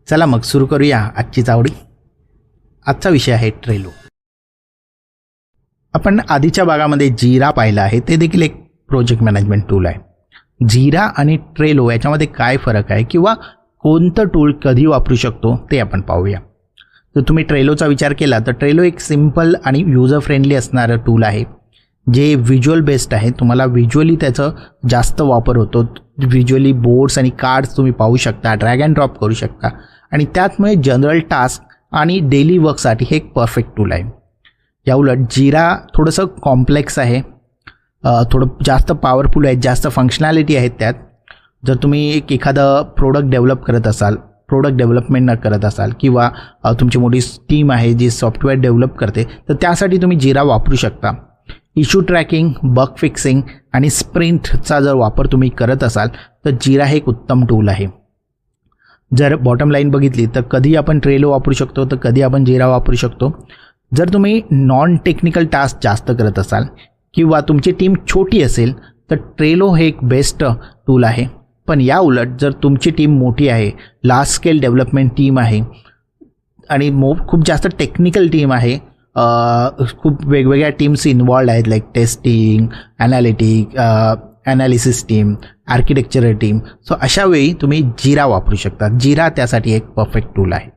चला मग सुरू करूया आजची चावडी. आजचा विषय आहे ट्रेलो. आपण आधीच्या भागामध्ये जिरा पाहिला आहे, ते देखील एक प्रोजेक्ट मॅनेजमेंट टूल आहे. जिरा आणि ट्रेलो याच्यामध्ये काय फरक आहे किंवा कोणतं टूल कधी वापरू शकतो ते आपण पाहूया. जर तुम्ही ट्रेलोचा विचार केला तर ट्रेलो एक सिम्पल आणि युजर फ्रेंडली असणारं टूल आहे, जे व्हिज्युअल बेस्ड आहे. तुम्हाला व्हिज्युअली त्याचं जास्त वापर होतो. व्हिज्युअली बोर्ड्स आणि कार्ड्स तुम्ही पाहू शकता, ड्रॅग अँड ड्रॉप करू शकता आणि त्याचमुळे जनरल टास्क आणि डेली वर्कसाठी हे एक परफेक्ट टूल आहे. याउलट जिरा थोडंसं कॉम्प्लेक्स आहे, थोडं जास्त पॉवरफुल आहे, जास्त फंक्शनॅलिटी आहेत त्यात. जर तुम्ही एखादं प्रोडक्ट डेव्हलप करत असाल, प्रोडक्ट डेव्हलपमेंट करत असाल किंवा तुमची मोठी टीम आहे जी सॉफ्टवेअर डेव्हलप करते, तर त्यासाठी तुम्ही जिरा वापरू शकता. इश्यू ट्रॅकिंग, बग फिक्सिंग आणि स्प्रिंटचा जर वापर तुम्ही करत असाल तर जिरा हे एक उत्तम टूल आहे. जर बॉटम लाईन बघितली तर कधी आपण ट्रेलो वापरू शकतो तर कधी आपण जिरा वापरू शकतो. जर तुम्ही नॉन टेक्निकल टास्क जास्त करत असाल किंवा तुमची टीम छोटी असेल तर ट्रेलो हे एक बेस्ट टूल आहे. पण या उलट जर तुमची टीम मोठी आहे, लार्ज स्केल डेव्हलपमेंट टीम आहे आणि खूप जास्त टेक्निकल टीम आहे, खूप वेगवेगळ्या टीम्स इन्वॉल्ड आहेत, like testing, analysis team, architectural team. So अशा वेळी तुम्ही जिरा वापरू शकता. जिरा त्यासाठी एक परफेक्ट टूल आहे.